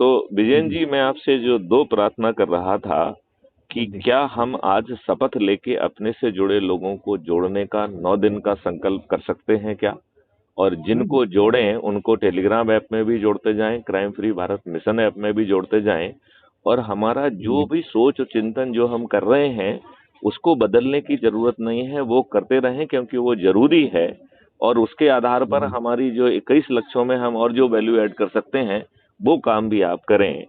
तो विजयन जी जी, मैं आपसे जो दो प्रार्थना कर रहा था कि जी क्या हम आज शपथ लेके अपने से जुड़े लोगों को जोड़ने का 9 दिन का संकल्प कर सकते हैं क्या? और जी जिनको जोड़ें उनको टेलीग्राम ऐप में भी जोड़ते जाएं, crime free Bharat mission app में भी जोड़ते जाएं, और हमारा जो जी भी सोच और चिंतन जो हम कर रहे हैं उसको बदलने की जरूरत नहीं है, वो करते रहें क्योंकि वो जरूरी है। और उसके आधार पर जी। हमारी जो 21 लक्ष्यों में हम और जो वैल्यू ऐड कर सकते हैं वो काम भी आप करें।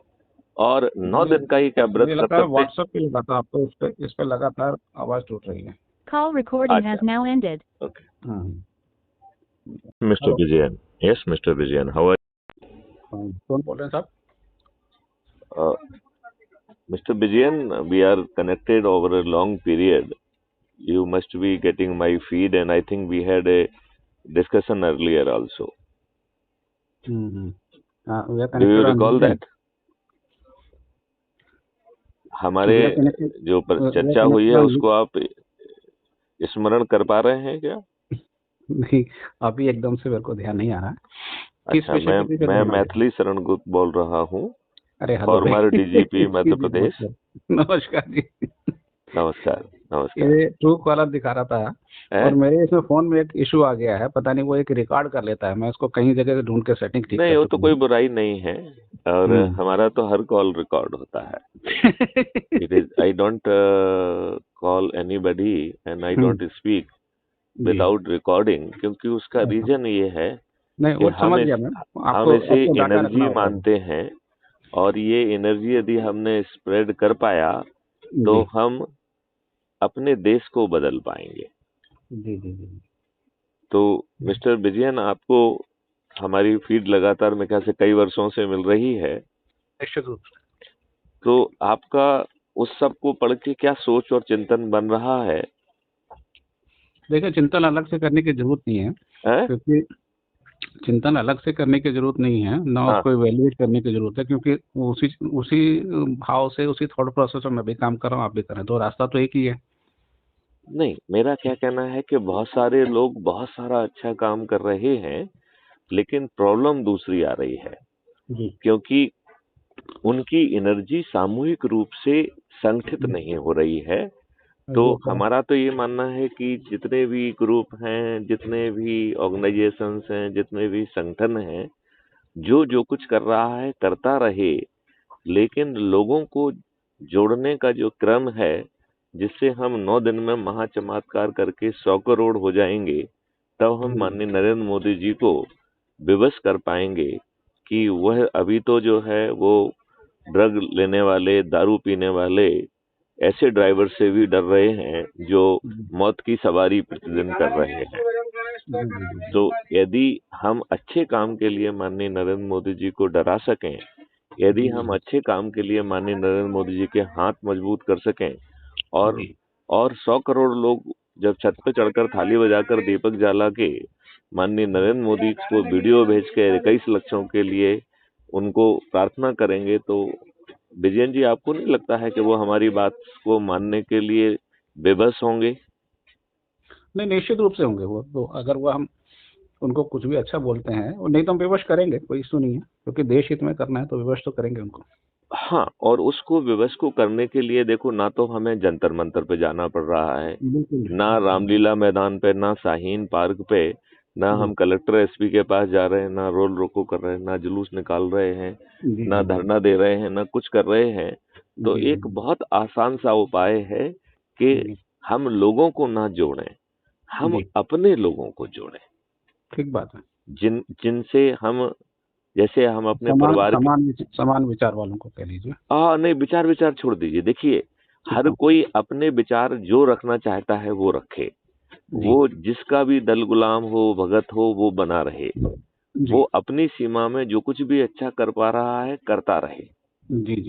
और 9 दिन का ही क्या व्रत मुझे कर लगता है सकते हैं? व्हाट्सएप पे लगा था आपको, इस पे लगातार आवाज टूट रही है। Call recording अच्छा, has now ended. ओके। हाँ। Mr hello. Vijayan, yes Mr Vijayan, how कौन बोल रहे हैं साहब? आर Mr. Bijayan, we are connected over a long period. You must be getting my feed, and I think we had a discussion earlier also. We are Do you connected on recall LinkedIn. that? हमारे We are connected. जो We are चर्चा हुई connected है on उसको आप स्मरण कर पा रहे हैं क्या? नहीं, अभी एकदम से मेरे को ध्यान नहीं आ रहा। किस अच्छा, विषय मैं के पीछे मैं बोल रहे हैं? मैथिली शरण गुप्त बोल रहा हूँ, अरे हेलो भाई। फॉर्मर डीजीपी मध्य जी प्रदेश। नमस्कार जी। नमस्कार, नमस्कार। ये ट्रू कॉलर दिखा रहा था है? और मेरे इसमें फोन में एक इशू आ गया है, पता नहीं वो एक रिकॉर्ड कर लेता है। मैं उसको कहीं जगह से ढूंढ के सेटिंग ठीक नहीं, कर वो तो चुका कोई हूँ। बुराई नहीं है, और हमारा तो हर कॉल रिकॉर्ड होता है। It is, I don't call anybody and I don't speak ji without recording, क्योंकि उसका ऐसा। रीजन ये है नहीं कि वो समझ गया मैम, हम आपको इसे आपको डाटा रखना एनर्जी होता है। मानते हैं, और ये एनर्जी यदि हमने स्प्रेड कर पाया तो जी हम अपने देश को बदल पाएंगे। जी जी जी। तो मिस्टर विजयन, आपको हमारी फीड लगातार मेरे ख्याल से कई वर्षों से मिल रही है, निश्चित रूप से। तो आपका उस सब को पढ़ के क्या सोच और चिंतन बन रहा है? देखिए, चिंतन अलग से करने की जरूरत नहीं है, हैं? क्योंकि चिंतन अलग से करने की जरूरत नहीं है ना, हाँ, उसको इवेल्युएट करने की जरूरत है, क्योंकि उसी उसी भाव से, उसी थॉट प्रोसेस में मैं भी काम कर रहा हूँ, आप भी कर रहे हैं, तो रास्ता तो एक ही है। नहीं, मेरा क्या कहना है कि बहुत सारे लोग बहुत सारा अच्छा काम कर रहे हैं, लेकिन प्रॉब्लम दूसरी आ रही है, जी क्योंकि उनकी एनर्जी सामूहिक रूप से संगठित नहीं हो रही है। तो जो हमारा तो ये मानना है कि जितने भी ग्रुप हैं, जितने भी ऑर्गेनाइजेशंस हैं, जितने भी संगठन हैं, जो जो कुछ कर रहा है करता रहे, लेकिन लोगों को जोड़ने का जो क्रम है, जिससे हम 9 दिन में महाचमत्कार करके 100 करोड़ हो जाएंगे, तब हम माननीय नरेंद्र मोदी जी को विवश कर पाएंगे कि वह अभी तो जो है वो ड्रग लेने वाले, दारू पीने वाले ऐसे ड्राइवर से भी डर रहे हैं जो मौत की सवारी प्रतिदिन कर रहे हैं। तो यदि हम अच्छे काम के लिए माननीय नरेंद्र मोदी जी को डरा सकें, यदि हम अच्छे काम के लिए माननीय नरेंद्र मोदी जी के हाथ मजबूत कर सकें, और 100 करोड़ लोग जब छत पे चढ़कर थाली बजाकर दीपक जला के माननीय नरेंद्र मोदी को वीडियो भेज के 21 लक्ष्यों के लिए उनको प्रार्थना करेंगे, तो विजयन जी, आपको नहीं लगता है कि वो हमारी बात को मानने के लिए बेबस होंगे? नहीं, निश्चित रूप से होंगे वो तो, अगर वो हम उनको कुछ भी अच्छा बोलते हैं, और नहीं तो हम विवश करेंगे, कोई इशू नहीं है, क्योंकि देश हित में करना है तो विवश तो करेंगे उनको। हाँ, और उसको विवश को करने के लिए देखो, ना तो हमें जंतर मंतर पे जाना पड़ रहा है, ना रामलीला मैदान पे, ना शाहीन पार्क पे, ना हम कलेक्टर एसपी के पास जा रहे हैं, ना रोल रोको कर रहे हैं, ना जुलूस निकाल रहे हैं, ना धरना दे रहे हैं, ना कुछ कर रहे हैं। तो एक बहुत आसान सा उपाय है कि हम लोगों को ना जोड़ें, हम अपने लोगों को जोड़ें। ठीक बात है। जिनसे हम, जैसे हम अपने परिवार समान विचार वालों को कह लीजिए। नहीं, विचार छोड़ दीजिए। देखिए, हर कोई अपने विचार जो रखना चाहता है वो रखे, वो जिसका भी दल गुलाम हो, भगत हो, वो बना रहे, वो अपनी सीमा में जो कुछ भी अच्छा कर पा रहा है करता रहे।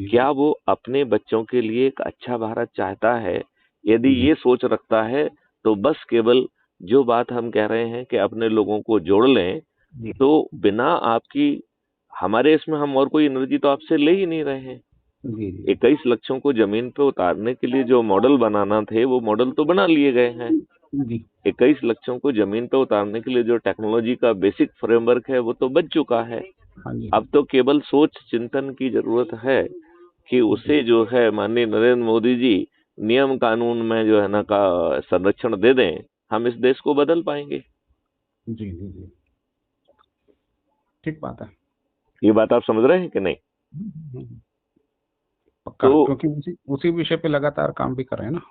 क्या वो अपने बच्चों के लिए एक अच्छा भारत चाहता है? यदि ये सोच रखता है तो बस केवल जो बात हम कह रहे हैं कि अपने लोगों को जोड़ लें, तो बिना आपकी, हमारे इसमें हम और कोई एनर्जी तो आपसे ले ही नहीं रहे हैं। 21 लक्ष्यों को जमीन पे उतारने के लिए जो मॉडल बनाना थे वो मॉडल तो बना लिए गए हैं। 21 लक्ष्यों को जमीन पे उतारने के लिए जो टेक्नोलॉजी का बेसिक फ्रेमवर्क है वो तो बच चुका है। हाँ जी। अब तो केवल सोच चिंतन की जरूरत है कि उसे जो है माननीय नरेंद्र मोदी जी नियम कानून में जो है ना का संरक्षण दे दें, हम इस देश को बदल पाएंगे। जी जी जी, ठीक बात है। ये बात आप समझ रहे हैं कि नहीं? हम्म, पक्का, तो क्योंकि उसी उसी विषय पे लगातार काम भी कर रहे हैं ना।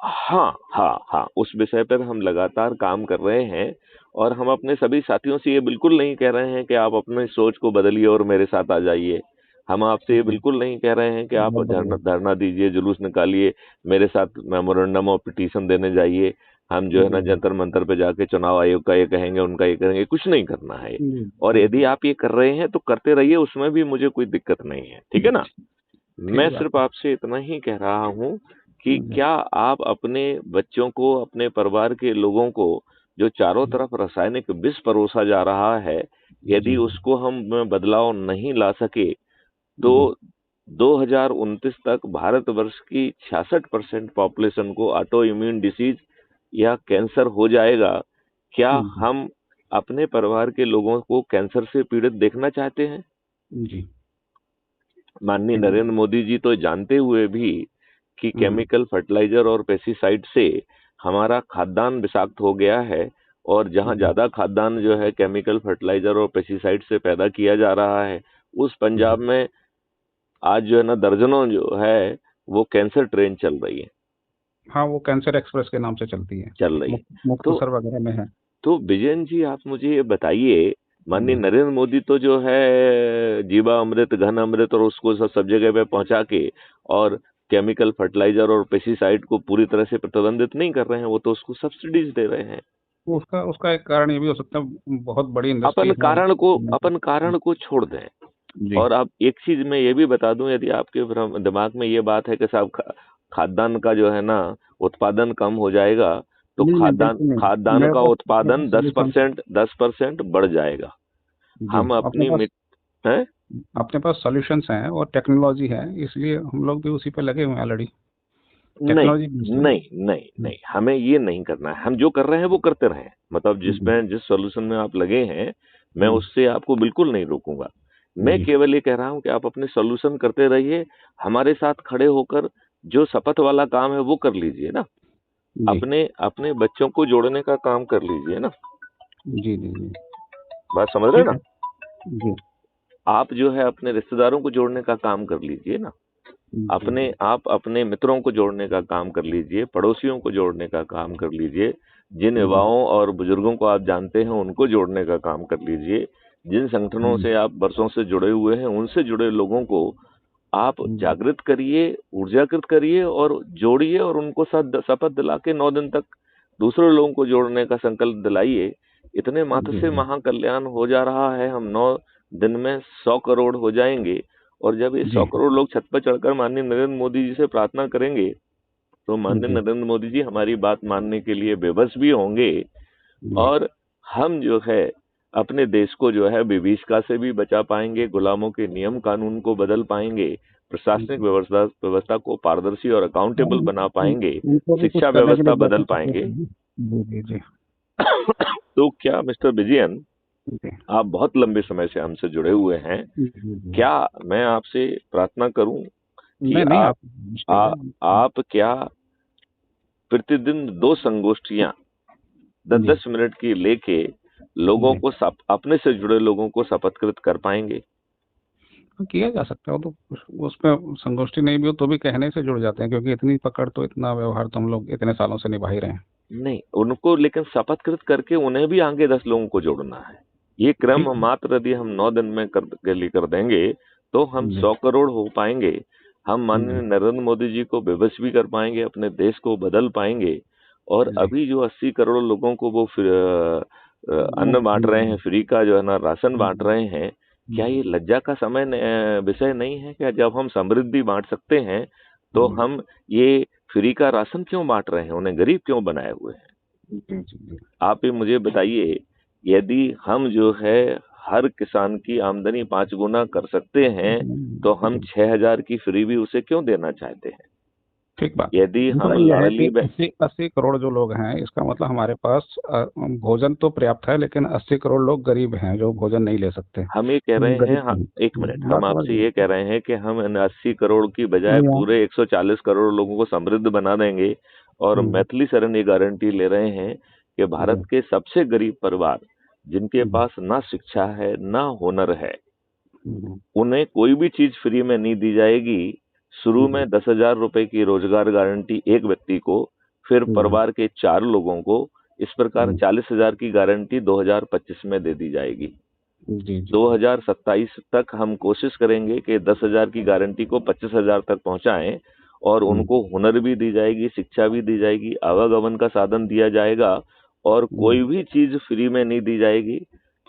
हाँ हाँ हाँ, उस विषय पर हम लगातार काम कर रहे हैं। और हम अपने सभी साथियों से ये बिल्कुल नहीं कह रहे हैं कि आप अपनी सोच को बदलिए और मेरे साथ आ जाइए। हम आपसे ये जी, बिल्कुल नहीं कह रहे हैं कि आप बहुत धरना बढ़िया। धरना दीजिए, जुलूस निकालिए, मेरे साथ मेमोरेंडम और पिटीशन देने जाइए। हम जो है जी ना जी जंतर मंतर पे जाके चुनाव आयोग का ये कहेंगे, उनका ये कहेंगे, कुछ नहीं करना है। और जी यदि जी, आप ये कर रहे हैं तो करते रहिए, उसमें भी मुझे कोई दिक्कत नहीं है, ठीक है ना? मैं ठीक बात सिर्फ है। आपसे इतना ही कह रहा हूँ कि जी क्या आप अपने बच्चों को, अपने परिवार के लोगों को, जो चारों तरफ रासायनिक विष परोसा जा रहा है, यदि जी उसको हम बदलाव नहीं ला सके तो जी 2029 तक भारतवर्ष की 66% पॉपुलेशन को ऑटो इम्यून डिसीज या कैंसर हो जाएगा। क्या जी हम अपने परिवार के लोगों को कैंसर से पीड़ित देखना चाहते हैं? जी, माननीय ठीक बात नरेंद्र है। मोदी जी तो जानते हुए भी कि केमिकल फर्टिलाइजर और पेस्टिसाइड से हमारा खाद्यान्न विषाक्त हो गया है, और जहां जी ज्यादा खाद्यान्न जो है केमिकल फर्टिलाइजर और पेस्टिसाइड से पैदा किया जा रहा है, उस पंजाब जी, में आज जो है ना दर्जनों जो है वो कैंसर ट्रेन चल रही है, हाँ, वो कैंसर एक्सप्रेस के नाम से चलती है। चल रही है। तो मुक्तसर वगैरह में है। तो विजयन जी, आप मुझे ये बताइए, माननीय जी नरेंद्र मोदी तो जो है जीवा अमृत, घन अमृत और उसको सब जगह पे पहुंचा के और केमिकल फर्टिलाइजर और पेस्टिसाइड को पूरी तरह से प्रतिबंधित नहीं कर रहे हैं, वो तो उसको सब्सिडीज दे रहे हैं। वो उसका उसका एक कारण ये भी हो सकता है, बहुत बड़ी इंडस्ट्री अपन हमारे कारण को में। अपन कारण को छोड़ दें। जी और अब एक चीज मैं ये भी बता दूं, यदि आपके दिमाग में ये बात है कि साहब खाद्यान्न का जो है ना उत्पादन कम हो जाएगा, तो नहीं नहीं, खाद्यान्न बिल्कुल नहीं। खाद्यान्न का मेरे पास उत्पादन दस सॉल्यूशन है। परसेंट 10% बढ़ जाएगा। जी, हम अपने अपनी पास हैं? अपने पास सॉल्यूशंस हैं और टेक्नोलॉजी है, इसलिए हम लोग भी उसी पे लगे हुए हैं ऑलरेडी। नहीं टेक्नोलॉजी बेस्ड है। नहीं नहीं नहीं, हमें ये नहीं करना है। हम जो कर रहे हैं वो करते रहें, मतलब जी जिस सॉल्यूशन में आप लगे हैं, मैं जी उससे आपको बिल्कुल नहीं रोकूंगा। मैं जी केवल ये कह रहा हूं कि आप अपने सॉल्यूशन करते रहिए, हमारे साथ खड़े होकर जो शपथ वाला काम है वो कर लीजिए ना। जी अपने अपने बच्चों को जोड़ने का काम कर लीजिए ना। जी जी जी, बात समझ रहे हैं ठीक ना? है। जी आप जो है अपने रिश्तेदारों को जोड़ने का काम कर लीजिए ना। जी जी आप अपने मित्रों को जोड़ने का काम कर लीजिए, पड़ोसियों को जोड़ने का काम कर लीजिए, जिन जी युवाओं और बुजुर्गों को आप जानते हैं उनको जोड़ने का काम कर लीजिए, जिन संगठनों जी से आप बरसों से जुड़े हुए हैं उनसे जुड़े लोगों को आप जी जागृत करिए, ऊर्जाकृत करिए और जोड़िए, और उनको शपथ दिला के 9 दिन तक दूसरे लोगों को जोड़ने का संकल्प दिलाइए। इतने मात्र जी से जी महाकल्याण हो जा रहा है, हम 9 दिन में 100 करोड़ हो जाएंगे। और जब ये जी 100 करोड़ लोग छत पर चढ़कर माननीय नरेंद्र मोदी जी से प्रार्थना करेंगे, तो माननीय जी नरेंद्र मोदी जी हमारी बात मानने के लिए बेबस भी होंगे। जी और हम जो है अपने देश को जो है विभीषिका से भी बचा पाएंगे, गुलामों के नियम कानून को बदल पाएंगे, प्रशासनिक जी। व्यवस्था को पारदर्शी और हाँ, अकाउंटेबल बना पाएंगे, उनको भी कुछ शिक्षा करने के लिए व्यवस्था बहुत बदल कुछ सपोर्ट पाएंगे। है। जी जी जी तो क्या मिस्टर विजयन, जी आप बहुत लंबे समय से हमसे जुड़े हुए हैं, जी जी जी। क्या मैं आपसे प्रार्थना करूं कि नहीं नहीं, आप आप मुश्किल है। आप क्या प्रतिदिन 2 संगोष्ठियां दस जी 10 मिनट की लेके लोगों जी, को अपने से जुड़े लोगों को शपथकृत कर पाएंगे? हाँ, किया जा सकता है। वो तो उसमें संगोष्ठी नहीं भी हो तो भी कहने से जुड़ जाते हैं, क्योंकि इतनी पकड़ तो, इतना व्यवहार तो हम लोग इतने सालों से निभा ही रहे हैं। नहीं, उनको लेकिन शपथकृत करके उन्हें भी आगे 10 लोगों को जोड़ना है। ये क्रम ठीक है। मात्र यदि हम 9 दिन में के लिए कर देंगे तो हम जी 100 करोड़ हो पाएंगे। हम माननीय जी नरेंद्र मोदी जी को विवश भी कर पाएंगे, अपने देश को बदल पाएंगे। और जी, अभी जो 80 करोड़ लोगों को वो अन्न मुफ्त बांट जी रहे हैं, फ्री का जो है ना राशन बांट जी रहे हैं, क्या जी ये लज्जा का विषय नहीं है? क्या जब हम समृद्धि बांट सकते हैं तो जी हम ये फ्री का राशन क्यों बांट रहे हैं? उन्हें गरीब क्यों बनाए हुए हैं? जी जी जी। आप ये मुझे बताइए, यदि हम जो है हर किसान की आमदनी 5 गुना कर सकते हैं, तो हम जी 6,000 की फ्री भी उसे क्यों देना चाहते हैं? ठीक बात। यदि हम मतलब यह है कि लाडली 80 करोड़ जो लोग हैं, इसका मतलब हमारे पास भोजन तो पर्याप्त है, लेकिन 80 करोड़ लोग गरीब हैं जो भोजन नहीं ले सकते। हम ये कह रहे हैं, गरीब एक मिनट, बात हम समझ आपसे गए। ये कह रहे हैं कि हम इन 80 करोड़ की बजाय नहीं पूरे 140 करोड़ लोगों को समृद्ध बना देंगे। और मैथिली शरण ये गारंटी ले रहे हैं कि भारत के सबसे गरीब परिवार जिनके पास ना शिक्षा है ना हुनर है, उन्हें कोई भी चीज फ्री में नहीं दी जाएगी। शुरू में 10,000 रुपए की रोजगार गारंटी एक व्यक्ति को, फिर परिवार के 4 लोगों को, इस प्रकार 40,000 की गारंटी 2025 में दे दी जाएगी। जी 2027 तक हम कोशिश करेंगे कि 10,000 की गारंटी को 25,000 तक पहुंचाएं, और उनको हुनर भी दी जाएगी, शिक्षा भी दी जाएगी, आवागमन का साधन दिया जाएगा, और कोई भी चीज फ्री में नहीं दी जाएगी।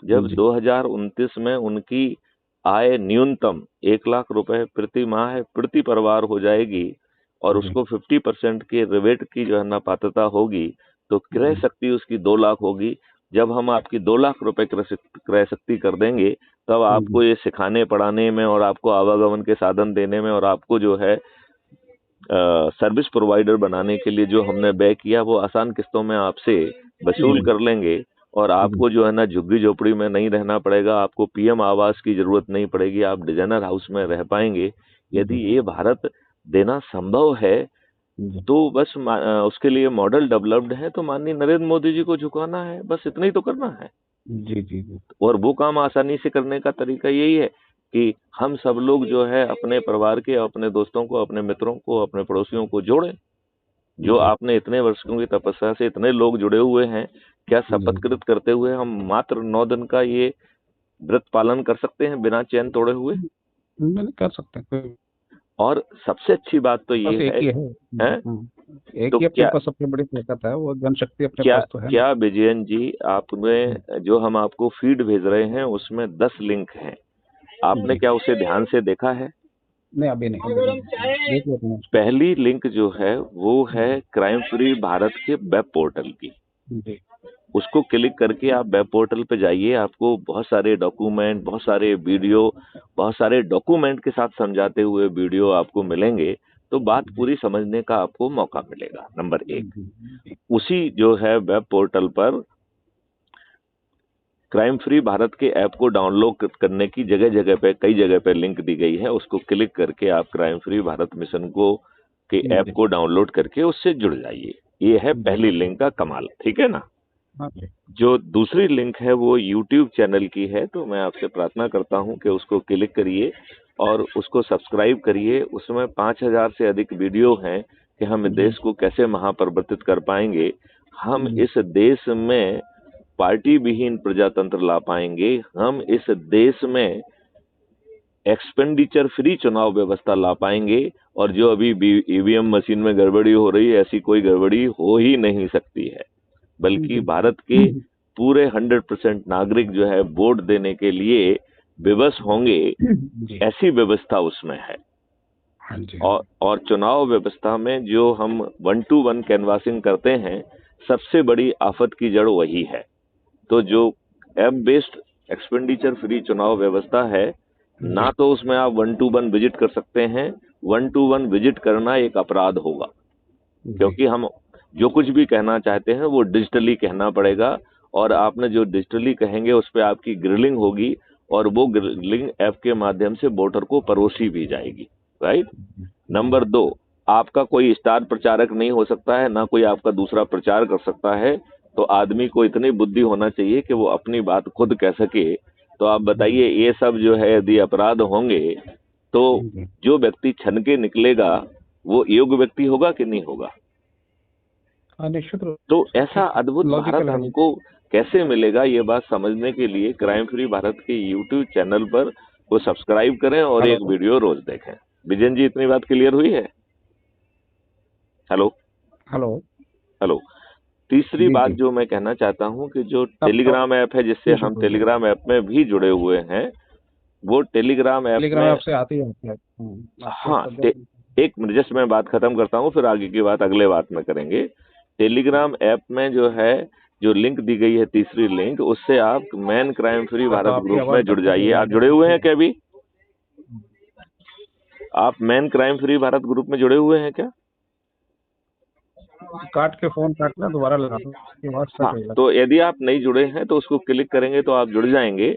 जब 2029 में उनकी आय न्यूनतम 1 लाख रुपए प्रति माह प्रति परिवार हो जाएगी, और उसको 50% के रिबेट की जो है ना पात्रता होगी, तो क्रय शक्ति उसकी 2 लाख होगी। जब हम आपकी 2 लाख रुपए क्रय शक्ति कर देंगे, तब आपको ये सिखाने पढ़ाने में और आपको आवागमन के साधन देने में और आपको जो है सर्विस प्रोवाइडर बनाने के लिए जो हमने व्यय किया, वो आसान किस्तों में आपसे वसूल कर लेंगे। और आपको जो है ना झुग्गी झोपड़ी में नहीं रहना पड़ेगा, आपको पीएम आवास की जरूरत नहीं पड़ेगी, आप डिजाइनर हाउस में रह पाएंगे। यदि ये भारत देना संभव है, तो बस उसके लिए मॉडल डेवलप्ड है, तो माननीय नरेंद्र मोदी जी को झुकाना है, बस इतना ही तो करना है। जी। और वो काम आसानी से करने का तरीका यही है कि हम सब लोग जो है अपने परिवार के, अपने दोस्तों को, अपने मित्रों को, अपने पड़ोसियों को जोड़ें। जो आपने इतने वर्षों की तपस्या से इतने लोग जुड़े हुए हैं, क्या शपथकृत करते हुए हम मात्र 9 दिन का ये व्रत पालन कर सकते हैं बिना चैन तोड़े हुए? मैंने कर सकते हैं। और सबसे अच्छी बात तो ये एक है, ही है। एक तो ही अपने पास सबसे बड़ी ताकत है, वो जनशक्ति अपने पास तो है। क्या विजयन जी, आपने जो हम आपको फीड भेज रहे हैं उसमें 10 लिंक हैं, आपने क्या उसे ध्यान से देखा है? नहीं, अभी नहीं। पहली लिंक जो है वो है क्राइम फ्री भारत के वेब पोर्टल की। उसको क्लिक करके आप वेब पोर्टल पे जाइए, आपको बहुत सारे डॉक्यूमेंट, बहुत सारे वीडियो, बहुत सारे डॉक्यूमेंट के साथ समझाते हुए वीडियो आपको मिलेंगे, तो बात पूरी समझने का आपको मौका मिलेगा। नंबर 1, उसी जो है वेब पोर्टल पर क्राइम फ्री भारत के ऐप को डाउनलोड करने की जगह जगह पे, कई जगह पे लिंक दी गई है। उसको क्लिक करके आप क्राइम फ्री भारत मिशन को के ऐप को डाउनलोड करके उससे जुड़ जाइए। ये है पहली लिंक का कमाल, ठीक है ना? जो दूसरी लिंक है वो YouTube चैनल की है, तो मैं आपसे प्रार्थना करता हूं कि उसको क्लिक करिए और उसको सब्सक्राइब करिए। उसमें 5,000 से अधिक वीडियो हैं कि हम देश को कैसे महापरिवर्तित कर पाएंगे, हम इस देश में पार्टी विहीन प्रजातंत्र ला पाएंगे, हम इस देश में एक्सपेंडिचर फ्री चुनाव व्यवस्था ला पाएंगे, और जो अभी ईवीएम मशीन में गड़बड़ी हो रही है, ऐसी कोई गड़बड़ी हो ही नहीं सकती है। बल्कि भारत के पूरे 100% नागरिक जो है वोट देने के लिए विवश होंगे, ऐसी व्यवस्था उसमें है। और चुनाव व्यवस्था में जो हम 1-to-1 कैनवासिंग करते हैं, सबसे बड़ी आफत की जड़ वही है। तो जो ऐप बेस्ड एक्सपेंडिचर फ्री चुनाव व्यवस्था है, ना तो उसमें आप 1-to-1 विजिट कर सकते हैं, 1-to-1 विजिट करना एक अपराध होगा, क्योंकि हम जो कुछ भी कहना चाहते हैं वो डिजिटली कहना पड़ेगा, और आपने जो डिजिटली कहेंगे उस पर आपकी ग्रिलिंग होगी, और वो ग्रिलिंग ऐप के माध्यम से वोटर को परोसी भी जाएगी, राइट? नंबर 2, आपका कोई स्टार प्रचारक नहीं हो सकता है, ना कोई आपका दूसरा प्रचार कर सकता है। तो आदमी को इतनी बुद्धि होना चाहिए कि वो अपनी बात खुद कह सके। तो आप बताइए, ये सब जो है यदि अपराध होंगे, तो जो व्यक्ति छन के निकलेगा वो योग्य व्यक्ति होगा कि नहीं होगा? निश्चित रूप। तो ऐसा अद्भुत भारत हमको कैसे मिलेगा, ये बात समझने के लिए क्राइम फ्री भारत के YouTube चैनल पर वो सब्सक्राइब करें और एक वीडियो रोज देखें। विजयन जी, इतनी बात क्लियर हुई है? हेलो। तीसरी बात जो मैं कहना चाहता हूं कि जो टेलीग्राम ऐप है, जिससे हम टेलीग्राम ऐप में भी जुड़े हुए हैं, वो टेलीग्राम ऐप से आती है। हाँ, एक मिनट, जस्ट मैं बात खत्म करता हूं, फिर आगे की बात अगले बात में करेंगे। टेलीग्राम ऐप में जो है, जो लिंक दी गई है, तीसरी लिंक, उससे आप man crime free Bharat group में जुड़ जाइए। आप जुड़े हुए हैं क्या? अभी आप man crime free Bharat group में जुड़े हुए हैं क्या? काट के फोन काटना, दोबारा लगा दो, उसके बाद हाँ, सही लगा। तो यदि आप नहीं जुड़े हैं तो उसको क्लिक करेंगे तो आप जुड़ जाएंगे।